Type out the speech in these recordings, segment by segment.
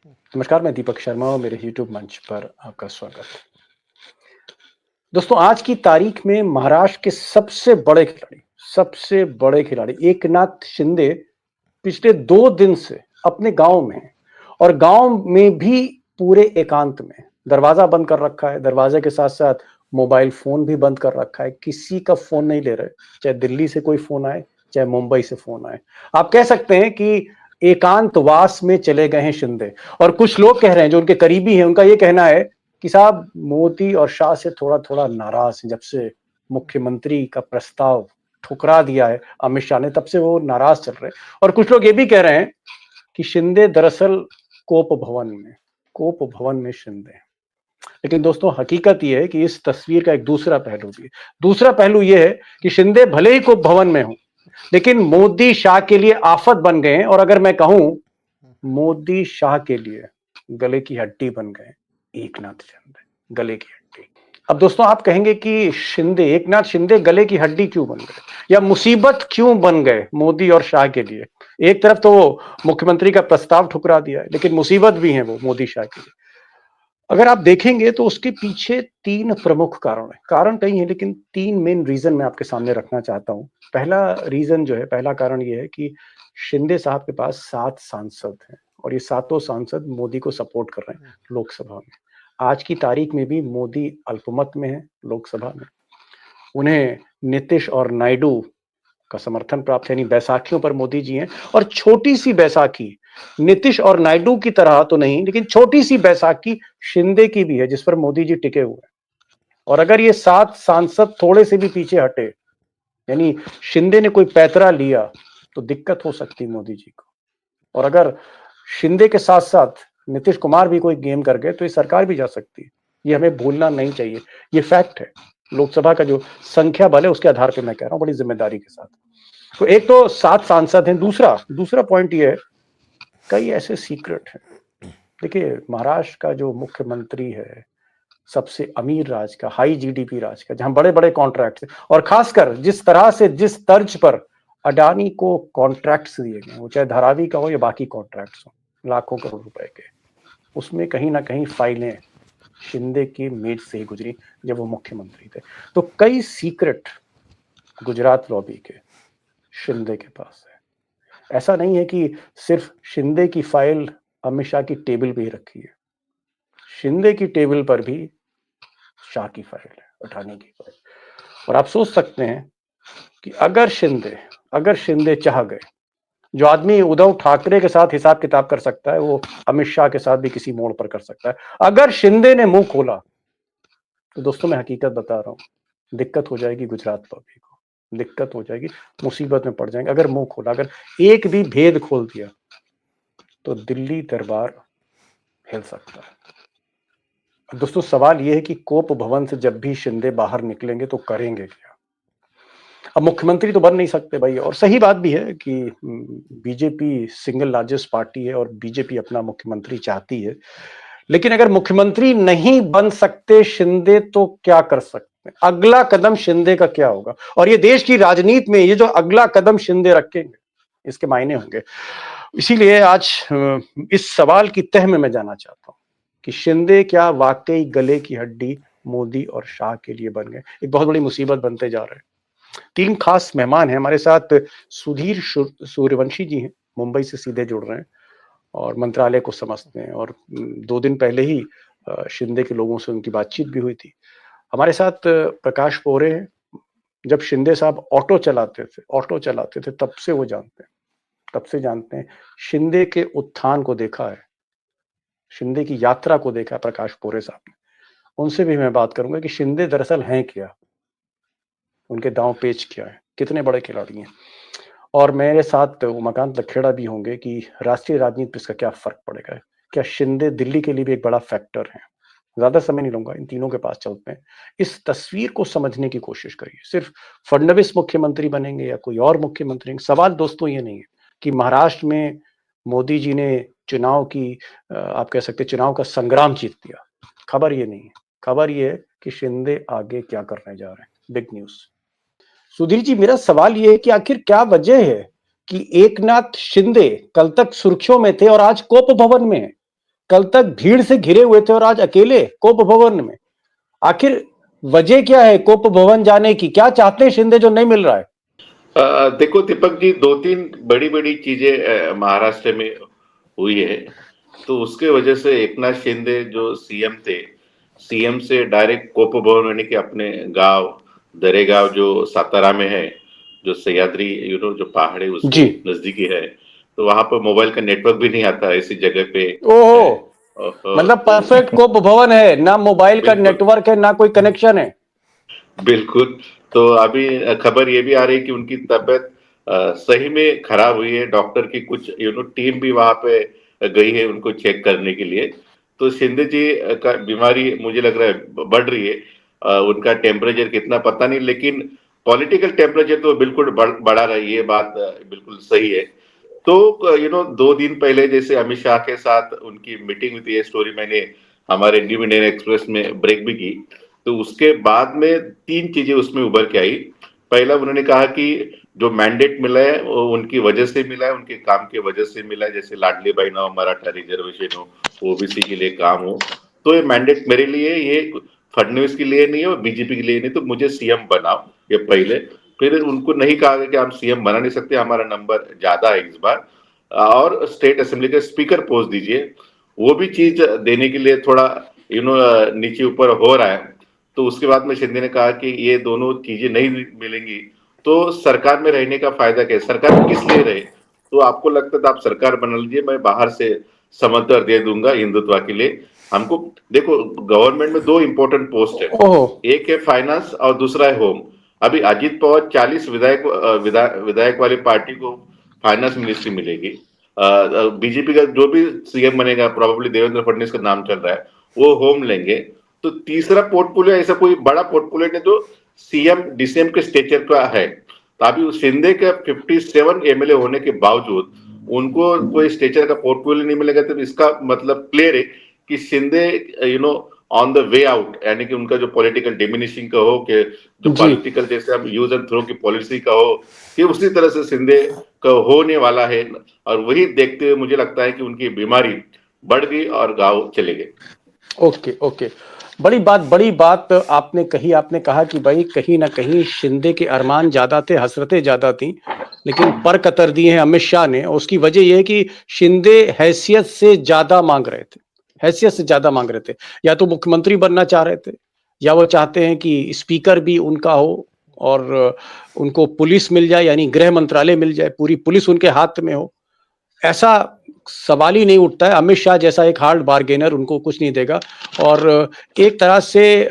नमस्कार, मैं दीपक शर्मा और मेरे YouTube मंच पर आपका स्वागत है। दोस्तों, आज की तारीख में महाराष्ट्र के सबसे बड़े खिलाड़ी एकनाथ शिंदे पिछले 2 दिन से अपने गाँव में हैं और गाँव में भी पूरे एकांत में हैं। दरवाज़ा बंद कर रखा है, दरवाज़े के साथ-साथ मोबाइल फ़ोन भी बंद कर रखा है, किसी का फ़ोन नहीं ले रहे, चाहे दिल्ली से कोई फ़ोन आए, चाहे मुंबई से फ़ोन आए। आप कह सकते हैं कि एकांतवास में चले गए हैं शिंदे और कुछ लोग कह रहे हैं, जो उनके करीबी हैं, उनका ये कहना है कि साहब मोदी और शाह से थोड़ा-थोड़ा नाराज़ हैं, जब से मुख्यमंत्री का प्रस्ताव ठुकरा दिया है अमित शाह ने, तब से वो नाराज़ चल रहे हैं। और कुछ लोग ये भी कह रहे हैं कि शिंदे दरअसल कोप भवन में शिंदे हैं। लेकिन दोस्तों, हकीकत ये है कि इस तस्वीर का एक दूसरा पहलू भी है। दूसरा पहलू ये है कि शिंदे भले ही कोप भवन में हों, लेकिन मोदी शाह के लिए आफत बन गए हैं और अगर मैं कहूं मोदी शाह के लिए गले की हड्डी बन गए एकनाथ शिंदे, गले की हड्डी। अब दोस्तों, आप कहेंगे कि एकनाथ शिंदे गले की हड्डी क्यों बन गए या मुसीबत क्यों बन गए मोदी और शाह के लिए? एक तरफ तो मुख्यमंत्री का प्रस्ताव ठुकरा दिया है, लेकिन मुसीबत भी है वो मोदी शाह के लिए। अगर आप देखेंगे तो उसके पीछे 3 प्रमुख कारण हैं। कारण कई हैं, लेकिन 3 मेन रीज़न मैं आपके सामने रखना चाहता हूँ। पहला कारण ये है कि शिंदे साहब के पास 7 सांसद हैं और ये सातों सांसद मोदी को सपोर्ट कर रहे हैं लोकसभा में। आज की तारीख में भी मोदी अल्पमत में है लोकसभा में। उन्हें नीतीश और नायडू का समर्थन प्राप्त है, यानी बैसाखियों पर मोदी जी हैं और छोटी-सी बैसाखी नीतीश और नायडू की तरह तो नहीं, लेकिन छोटी-सी बैसाखी शिंदे की भी है, जिस पर मोदी जी टिके हुए हैं। और अगर ये 7 सांसद थोड़े से भी पीछे हटे, यानी शिंदे ने कोई पैतरा लिया, तो दिक्कत हो सकती मोदी जी को। और अगर शिंदे के साथ-साथ नीतीश कुमार भी कोई गेम कर गए, तो ये सरकार भी जा सकती है। ये हमें भूलना नहीं चाहिए। ये फैक्ट है। लोकसभा का जो संख्या बल है, उसके आधार पे मैं कह रहा हूँ, बड़ी जिम्मेदारी के साथ। तो एक तो 7 सांसद हैं। दूसरा पॉइंट ये है, कई ऐसे सीक्रेट हैं। देखिए, महाराष्ट्र का जो मुख्यमंत्री है, सबसे अमीर राज्य का, हाई जीडीपी राज्य का, जहां बड़े-बड़े कॉन्ट्रैक्ट्स हैं और खासकर जिस तर्ज पर अडानी को कॉन्ट्रैक्ट्स दिए गए, वो चाहे धारावी का हो या बाकी कॉन्ट्रैक्ट्स हो, लाखों करोड़ रुपए के, उसमें कहीं ना कहीं फाइलें शिंदे की मेज से ही गुजरी जब वो मुख्यमंत्री थे। तो कई सीक्रेट गुजरात लॉबी के शिंदे के पास है। ऐसा नहीं है कि सिर्फ शिंदे की फाइल अमित शाह की टेबल पे ही रखी है। शिंदे की टेबल पर भी शाह की फाइल है, अडानी की फाइल। और आप सोच सकते हैं कि अगर शिंदे चाह गए, जो आदमी उद्धव ठाकरे के साथ हिसाब किताब कर सकता है, वो अमित शाह के साथ भी किसी मोड़ पर कर सकता है। अगर शिंदे ने मुंह खोला, तो दोस्तों मैं हकीकत बता रहा हूँ, दिक्कत हो जाएगी गुजरात लॉबी को, दिक्कत हो जाएगी, मुसीबत में पड़ जाएंगे। अगर मुंह खोला, अगर एक भी भेद खोल दिया, तो दिल्ली दरबार हिल सकता है। दोस्तों, सवाल यह है कि कोप भवन से जब भी शिंदे बाहर निकलेंगे तो करेंगे क्या? अब मुख्यमंत्री तो बन नहीं सकते भाई, और सही बात भी है कि बीजेपी सिंगल लार्जेस्ट पार्टी है और बीजेपी अपना मुख्यमंत्री चाहती है। लेकिन अगर मुख्यमंत्री नहीं बन सकते शिंदे, तो क्या कर सकते हैं? अगला कदम शिंदे का क्या होगा? और ये देश की राजनीति में ये जो अगला कदम शिंदे रखेंगे, इसके मायने होंगे। इसीलिए आज इस सवाल की तह में मैं जाना चाहता हूं कि शिंदे क्या वाकई गले की हड्डी मोदी और शाह के लिए बन गए? एक बहुत बड़ी मुसीबत बनते जा रहे हैं। 3 खास मेहमान हैं हमारे साथ। सुधीर सूर्यवंशी जी हैं, मुंबई से सीधे जुड़ रहे हैं और मंत्रालय को समझते हैं और 2 दिन पहले ही शिंदे के लोगों से उनकी बातचीत भी हुई थी। हमारे साथ प्रकाश पोरे हैं। जब शिंदे साहब ऑटो चलाते थे तब से जानते हैं। शिंदे के उत्थान को देखा है, शिंदे की यात्रा को देखा है प्रकाश पोरे साहब ने। उनसे भी मैं बात करूंगा कि शिंदे दरअसल हैं क्या, उनके दांव पेच क्या है, कितने बड़े खिलाड़ी हैं। और मेरे साथ उमाकांत लखेड़ा भी होंगे कि राष्ट्रीय राजनीति पर इसका क्या फर्क पड़ेगा। क्या शिंदे दिल्ली के लिए भी एक बड़ा फैक्टर है? ज्यादा समय नहीं लूंगा, इन तीनों के पास चलते हैं। इस तस्वीर को समझने की कोशिश करिए। सिर्फ फडणवीस मुख्यमंत्री बनेंगे या कोई और मुख्यमंत्री, सवाल दोस्तों ये नहीं है कि महाराष्ट्र में मोदी जी ने आप कह सकते चुनाव का संग्राम जीत दिया। खबर ये नहीं है, खबर ये है कि शिंदे आगे क्या करने जा रहे हैं। Big news. सुधीर जी, मेरा सवाल ये है कि आखिर क्या वजह है कि एकनाथ शिंदे कल तक सुर्खियों में थे और आज कोप भवन में है? कल तक भीड़ से घिरे हुए थे और आज अकेले कोप भवन में। आखिर वजह क्या है कोप भवन जाने की? क्या चाहते हैं शिंदे जो नहीं मिल रहा है? देखो दीपक जी, दो तीन बड़ी बड़ी चीजें महाराष्ट्र में हुई है, तो उसके वजह से एकनाथ शिंदे जो सीएम थे, सीएम से डायरेक्ट कोप भवन यानी कि अपने गांव दरेगांव जो सातारा में है, जो सह्याद्री जो पहाड़ है उसके जी। नजदीकी है, तो वहां पर मोबाइल का नेटवर्क भी नहीं आता ऐसी जगह पे है। ओहो, मतलब तो परफेक्ट कोप भवन है, ना मोबाइल का बिल्कुल नेटवर्क है, ना कोई कनेक्शन है। बिल्कुल। तो अभी खबर ये भी आ रही है कि उनकी तबीयत सही में खराब हुई है। डॉक्टर की कुछ टीम भी वहां पे गई है उनको चेक करने के लिए। तो शिंदे जी का बीमारी मुझे लग रहा है बढ़ रही है। उनका टेम्परेचर कितना पता नहीं, लेकिन पॉलिटिकल टेम्परेचर तो बिल्कुल बढ़ा रही है, बात बिल्कुल सही है। तो 2 दिन पहले जैसे अमित शाह के साथ उनकी मीटिंग हुई थी, ये स्टोरी मैंने हमारे न्यू इंडियन एक्सप्रेस में ब्रेक भी की। तो उसके बाद में 3 चीजें उसमें उभर के आई। पहला, उन्होंने कहा कि जो मैंडेट मिला है वो उनकी वजह से मिला है, उनके काम की वजह से मिला है, जैसे लाडली बहना हो, मराठा रिजर्वेशन हो, ओबीसी के लिए काम हो। तो ये मैंडेट मेरे लिए, ये फडणवीस के लिए नहीं है और बीजेपी के लिए नहीं, तो मुझे सीएम बनाओ, ये पहले। फिर उनको नहीं कहा कि आप सीएम बना नहीं सकते, हमारा नंबर ज्यादा है इस बार, और स्टेट असेंबली के स्पीकर पोस्ट दीजिए। वो भी चीज देने के लिए थोड़ा नीचे ऊपर हो रहा है। तो उसके बाद में शिंदे ने कहा कि ये दोनों चीजें नहीं मिलेंगी तो सरकार में रहने का फायदा क्या है, सरकार में किस लिए रहे। तो आपको लगता था आप सरकार बना लीजिए, मैं बाहर से समर्थन दे दूंगा हिंदुत्व के लिए। हमको देखो, गवर्नमेंट में 2 इंपॉर्टेंट पोस्ट है, ओहो, एक है फाइनेंस और दूसरा है होम। अभी अजीत पवार 40 विधायक वाली पार्टी को फाइनेंस मिनिस्ट्री मिलेगी। बीजेपी का जो भी सीएम बनेगा, प्रोबेबली देवेंद्र फडणवीस का नाम चल रहा है, वो होम लेंगे। तो तीसरा पोर्टफोलियो ऐसा कोई बड़ा पोर्टफोलियो नहीं जो सीएम डीसीएम के स्टेचर का है। तो अभी शिंदे के 57 एमएलए होने के बावजूद उनको कोई स्टेचर का पोर्टफोलियो नहीं मिलेगा। तो इसका मतलब क्लियर है कि Shinde on the way out, यानी कि उनका जो पॉलिटिकल डिमिनिशिंग का हो, कि जो जी। पॉलिटिकल जैसे हम यूज एंड थ्रो की पॉलिसी का हो, कि उसी तरह से शिंदे का होने वाला है। और वही देखते हुए मुझे लगता है कि उनकी बीमारी बढ़ गई और गांव चले गए। ओके ओके, बड़ी बात आपने कही। आपने कहा कि भाई कहीं ना कहीं शिंदे के अरमान ज्यादा थे, हसरतें ज्यादा थी, लेकिन पर कतर दिए हैं अमित शाह ने। उसकी वजह यह है कि शिंदे हैसियत से ज्यादा मांग रहे थे, हैसियत से ज्यादा मांग रहे थे। या तो मुख्यमंत्री बनना चाह रहे थे, या वो चाहते हैं कि स्पीकर भी उनका हो और उनको पुलिस मिल जाए, यानी गृह मंत्रालय मिल जाए, पूरी पुलिस उनके हाथ में हो। ऐसा सवाल ही नहीं उठता है। अमित शाह जैसा एक हार्ड बार्गेनर उनको कुछ नहीं देगा। और एक तरह से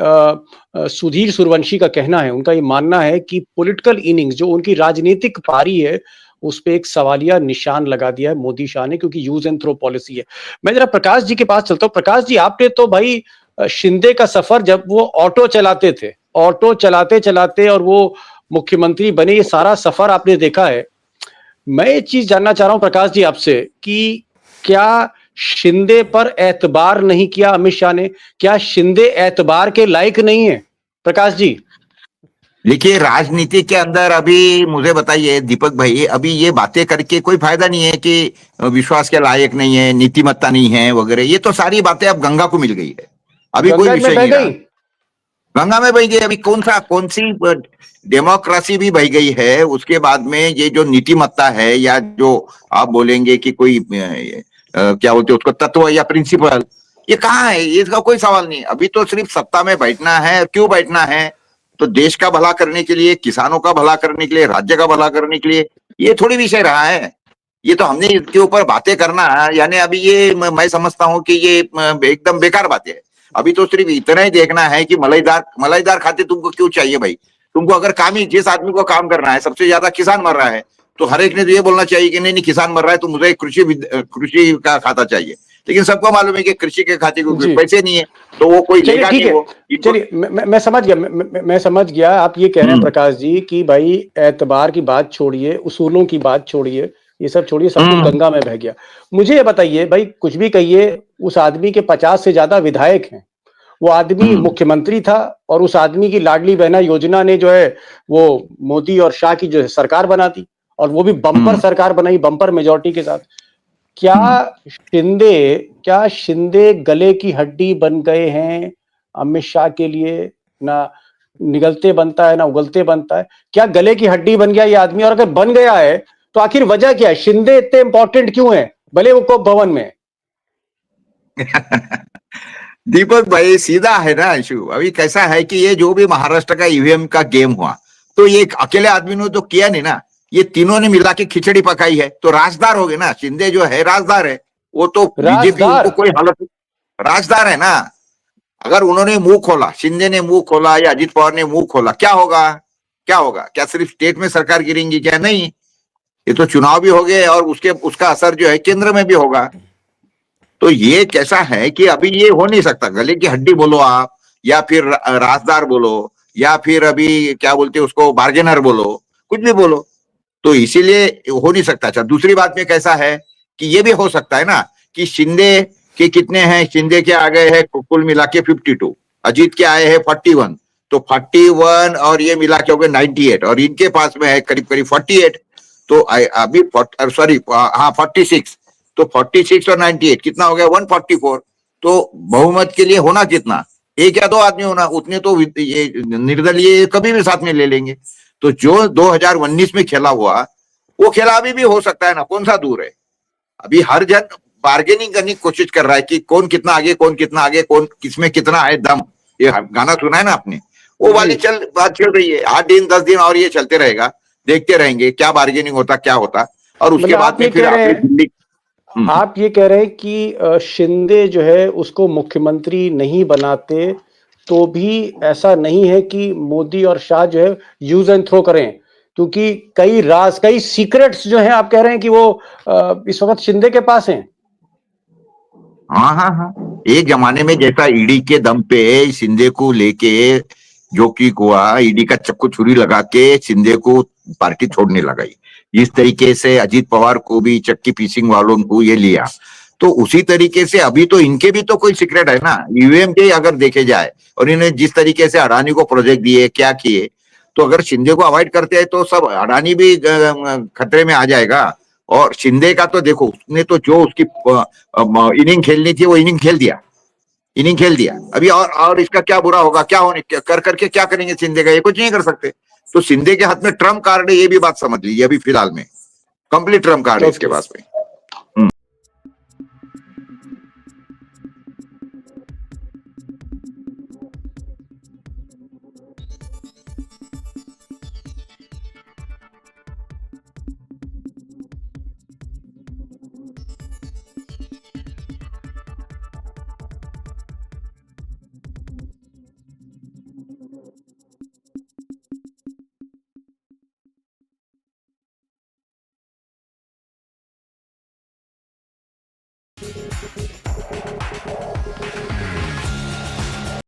सुधीर सूर्यवंशी का कहना है, उनका ये मानना है कि पॉलिटिकल इनिंग्स, जो उनकी राजनीतिक पारी है, उस पे एक सवालिया निशान लगा दिया है मोदी शाह ने, क्योंकि यूज एंड थ्रो पॉलिसी है। मैं जरा प्रकाश जी के पास चलता हूँ। प्रकाश जी, आपने तो भाई शिंदे का सफर, जब वो ऑटो चलाते थे, ऑटो चलाते चलाते और वो मुख्यमंत्री बने, ये सारा सफर आपने देखा है। मैं ये चीज जानना चाह रहा हूं प्रकाश जी आपसे कि क्या शिंदे पर एतबार नहीं किया अमित शाह ने? क्या शिंदे एतबार के लायक नहीं है? प्रकाश जी, देखिए, राजनीति के अंदर अभी मुझे बताइए दीपक भाई, अभी ये बातें करके कोई फायदा नहीं है कि विश्वास के लायक नहीं है, नीतिमत्ता नहीं है वगैरह। ये तो सारी बातें अब गंगा को मिल गई है, अभी कोई गंगा में विषय बह नहीं रहा। गई। गंगा में बह गई। अभी कौन सी डेमोक्रेसी भी बह गई है। उसके बाद में ये जो नीतिमत्ता है, या जो आप बोलेंगे कि कोई क्या बोलते हैं उसको, तत्व या प्रिंसिपल, ये कहाँ है? ये इसका कोई सवाल नहीं। अभी तो सिर्फ सत्ता में बैठना है। क्यों बैठना है? तो देश का भला करने के लिए, किसानों का भला करने के लिए, राज्य का भला करने के लिए। ये थोड़ी विषय रहा है। ये तो हमने इसके ऊपर बातें करना, यानी अभी ये मैं समझता हूँ कि ये एकदम बेकार बातें है। अभी तो सिर्फ इतना ही देखना है कि मलाईदार खाते तुमको क्यों चाहिए भाई? तुमको अगर काम ही, जिस आदमी को काम करना है, सबसे ज्यादा किसान मर रहा है, तो हर एक ने तो ये बोलना चाहिए कि नहीं किसान मर रहा है तो मुझे कृषि का खाता चाहिए। लेकिन सबको मालूम है कि कृषि के खाते को पैसे नहीं है, तो वो कोई चलिए लेगा ठीक नहीं। है, वो चलिए मैं समझ गया। मैं समझ गया। आप ये कह रहे हैं प्रकाश जी कि भाई एतबार की बात छोड़िए, उसूलों की बात छोड़िए, ये सब छोड़िए, सब कुछ गंगा में बह गया। मुझे ये बताइए भाई, कुछ भी कहिए, उस आदमी के 50 से ज्यादा विधायक हैं। वो आदमी मुख्यमंत्री था और उस आदमी की लाडली बहना योजना ने जो है वो मोदी और शाह की जो है सरकार बना दी, और वो भी बम्पर सरकार बनाई, बम्पर मेजोरिटी के साथ। क्या शिंदे गले की हड्डी बन गए हैं अमित शाह के लिए? ना निगलते बनता है ना उगलते बनता है। क्या गले की हड्डी बन गया ये आदमी? और अगर बन गया है तो आखिर वजह क्या है? शिंदे इतने इंपॉर्टेंट क्यों है भले वो कोप भवन में? दीपक भाई सीधा है ना अंशु। अभी कैसा है कि ये जो भी महाराष्ट्र का ईवीएम का गेम हुआ, तो ये एक अकेले आदमी ने तो किया नहीं ना, ये तीनों ने मिला के खिचड़ी पकाई है, तो राजदार हो गए ना। शिंदे जो है राजदार है, वो तो बीजेपी उनको राजदार कोई हालत, राजदार है ना। अगर उन्होंने मुंह खोला, शिंदे ने मुंह खोला या अजित पवार ने मुंह खोला, क्या होगा? क्या होगा? क्या सिर्फ स्टेट में सरकार गिरेंगी? क्या नहीं, ये तो चुनाव भी हो गए और उसका असर जो है केंद्र में भी होगा। तो ये कैसा है कि अभी ये हो नहीं सकता। गले की हड्डी बोलो आप, या फिर राजदार बोलो, या फिर अभी क्या बोलते हैं उसको, बार्गेनर बोलो, कुछ भी बोलो, तो इसीलिए हो नहीं सकता। अच्छा, दूसरी बात में कैसा है कि ये भी हो सकता है ना कि शिंदे के कितने हैं, शिंदे के आ गए हैं कुल मिला के 52, अजीत के आए हैं 41, तो 41 और ये मिला के हो गए 98, और इनके पास में है करीब करीब 48, तो अभी सॉरी हाँ 46, तो 46 और 98 कितना हो गया? 144। तो बहुमत के लिए होना कितना? एक या दो आदमी होना, उतने तो ये निर्दलीय कभी भी साथ में ले लेंगे। तो जो 2019 में खेला हुआ, वो खेला अभी भी हो सकता है ना, कौन सा दूर है। अभी हर जन बार्गेनिंग करने की कोशिश कर रहा है कि कौन कितना आगे, कौन कितना आगे, कौन किसमें कितना है दम। ये गाना सुना है ना आपने, वो वाली बात चल रही है। 8 दिन 10 दिन और ये चलते रहेगा, देखते रहेंगे क्या बार्गेनिंग होता, क्या होता, और उसके मतलब बाद में फिर आपने दिल्ली। आप ये कह रहे हैं कि शिंदे जो है उसको मुख्यमंत्री नहीं बनाते तो भी ऐसा नहीं है कि मोदी और शाह जो है यूज एंड थ्रो करें, क्योंकि कई सीक्रेट्स जो हैं आप कह रहे हैं कि वो इस वक्त शिंदे के पास हैं। हाँ हाँ हाँ, एक जमाने में जैसा ईडी के दम पे शिंदे को लेके जो कि हुआ, ईडी का चक्कू छुरी लगा के शिंदे को पार्टी छोड़ने लगाई, जिस तरीके से अजीत पवार को भी चक्की पीसिंग वालों को ये लिया, तो उसी तरीके से अभी तो इनके भी तो कोई सीक्रेट है ना ईवीएम के, अगर देखे जाए। और इन्हें जिस तरीके से अडानी को प्रोजेक्ट दिए, क्या किए, तो अगर शिंदे को अवॉइड करते हैं तो सब अडानी भी खतरे में आ जाएगा। और शिंदे का तो देखो, उसने तो जो उसकी इनिंग खेलनी थी वो इनिंग खेल दिया, इनिंग खेल दिया अभी। और इसका क्या बुरा होगा? क्या होने कर करके क्या करेंगे शिंदे का? ये कुछ नहीं कर सकते। तो शिंदे के हाथ में ट्रम्प कार्ड है, ये भी बात समझ लीजिए। अभी फिलहाल में कंप्लीट ट्रम्प कार्ड है इसके ओके। पास में।